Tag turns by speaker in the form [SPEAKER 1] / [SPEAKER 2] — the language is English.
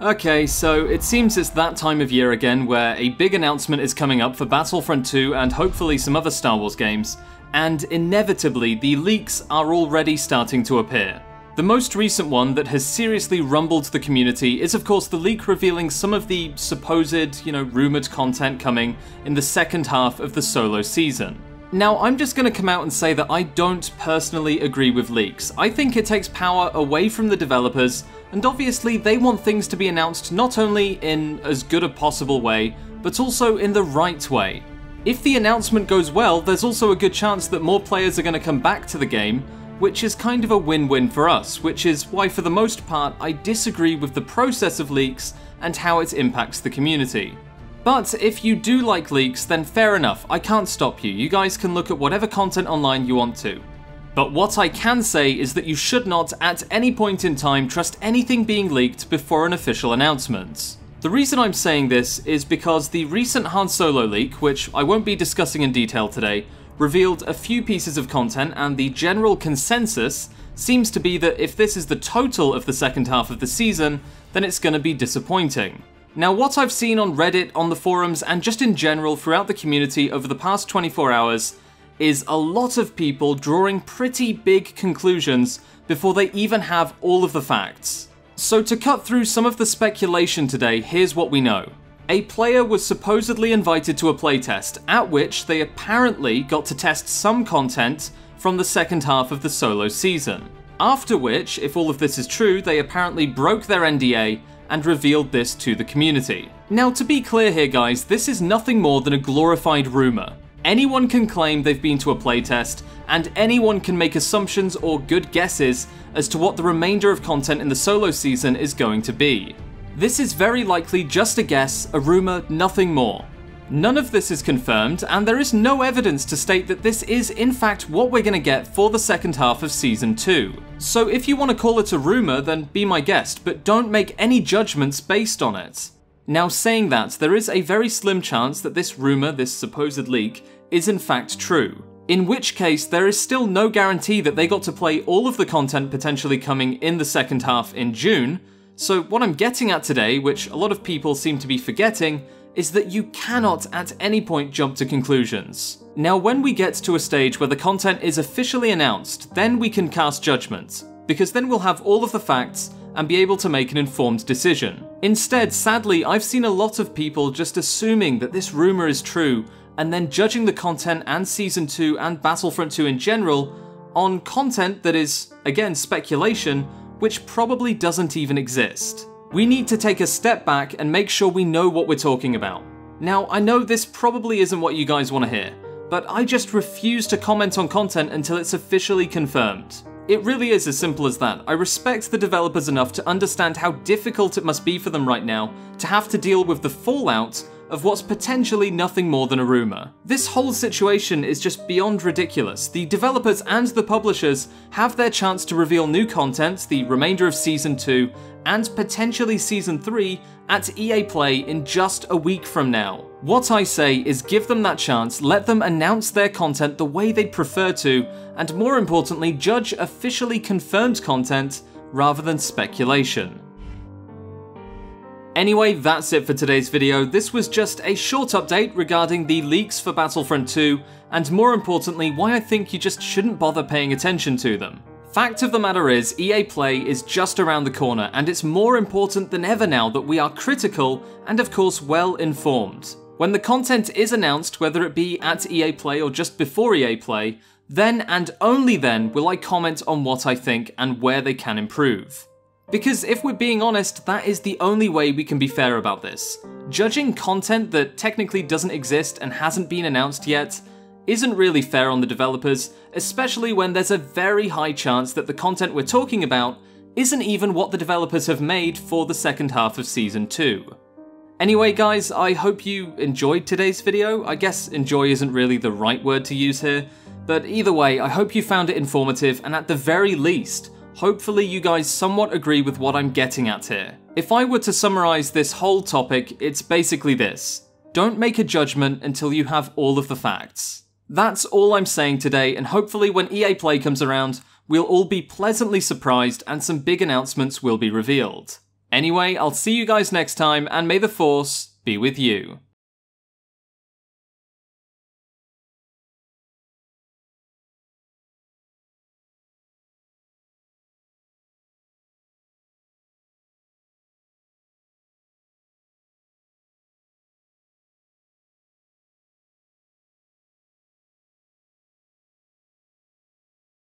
[SPEAKER 1] Okay, so it seems it's that time of year again where a big announcement is coming up for Battlefront 2 and hopefully some other Star Wars games, and inevitably the leaks are already starting to appear. The most recent one that has seriously rumbled the community is of course the leak revealing some of the supposed, rumoured content coming in the second half of the solo season. Now, I'm just going to come out and say that I don't personally agree with leaks. I think it takes power away from the developers, and obviously they want things to be announced not only in as good a possible way, but also in the right way. If the announcement goes well, there's also a good chance that more players are going to come back to the game, which is kind of a win-win for us, which is why for the most part I disagree with the process of leaks and how it impacts the community. But if you do like leaks, then fair enough, I can't stop you. You guys can look at whatever content online you want to. But what I can say is that you should not, at any point in time, trust anything being leaked before an official announcement. The reason I'm saying this is because the recent Han Solo leak, which I won't be discussing in detail today, revealed a few pieces of content, and the general consensus seems to be that if this is the total of the second half of the season, then it's going to be disappointing. Now, what I've seen on Reddit, on the forums, and just in general throughout the community over the past 24 hours is a lot of people drawing pretty big conclusions before they even have all of the facts. So to cut through some of the speculation today, here's what we know. A player was supposedly invited to a playtest, at which they apparently got to test some content from the second half of the solo season. After which, if all of this is true, they apparently broke their NDA and revealed this to the community. Now, to be clear here guys, this is nothing more than a glorified rumour. Anyone can claim they've been to a playtest, and anyone can make assumptions or good guesses as to what the remainder of content in the solo season is going to be. This is very likely just a guess, a rumour, nothing more. None of this is confirmed, and there is no evidence to state that this is in fact what we're going to get for the second half of Season 2. So if you want to call it a rumour, then be my guest, but don't make any judgments based on it. Now, saying that, there is a very slim chance that this rumour, this supposed leak, is in fact true. In which case, there is still no guarantee that they got to play all of the content potentially coming in the second half in June. So what I'm getting at today, which a lot of people seem to be forgetting, is that you cannot at any point jump to conclusions. Now, when we get to a stage where the content is officially announced, then we can cast judgment, because then we'll have all of the facts and be able to make an informed decision. Instead, sadly, I've seen a lot of people just assuming that this rumour is true, and then judging the content and Season 2 and Battlefront 2 in general on content that is, again, speculation, which probably doesn't even exist. We need to take a step back and make sure we know what we're talking about. Now, I know this probably isn't what you guys want to hear, but I just refuse to comment on content until it's officially confirmed. It really is as simple as that. I respect the developers enough to understand how difficult it must be for them right now to have to deal with the fallout of what's potentially nothing more than a rumour. This whole situation is just beyond ridiculous. The developers and the publishers have their chance to reveal new content, the remainder of Season 2, and potentially Season 3 at EAPlay in just a week from now. What I say is give them that chance, let them announce their content the way they'd prefer to, and more importantly, judge officially confirmed content rather than speculation. Anyway, that's it for today's video. This was just a short update regarding the leaks for Battlefront 2, and more importantly, why I think you just shouldn't bother paying attention to them. Fact of the matter is, EAPlay is just around the corner, and it's more important than ever now that we are critical and of course well informed. When the content is announced, whether it be at EAPlay or just before EAPlay, then and only then will I comment on what I think and where they can improve. Because if we're being honest, that is the only way we can be fair about this. Judging content that technically doesn't exist and hasn't been announced yet isn't really fair on the developers, especially when there's a very high chance that the content we're talking about isn't even what the developers have made for the second half of Season 2. Anyway guys, I hope you enjoyed today's video. I guess enjoy isn't really the right word to use here, but either way, I hope you found it informative, and at the very least, hopefully you guys somewhat agree with what I'm getting at here. If I were to summarize this whole topic, it's basically this: don't make a judgment until you have all of the facts. That's all I'm saying today, and hopefully when EAPlay comes around, we'll all be pleasantly surprised and some big announcements will be revealed. Anyway, I'll see you guys next time, and may the Force be with you.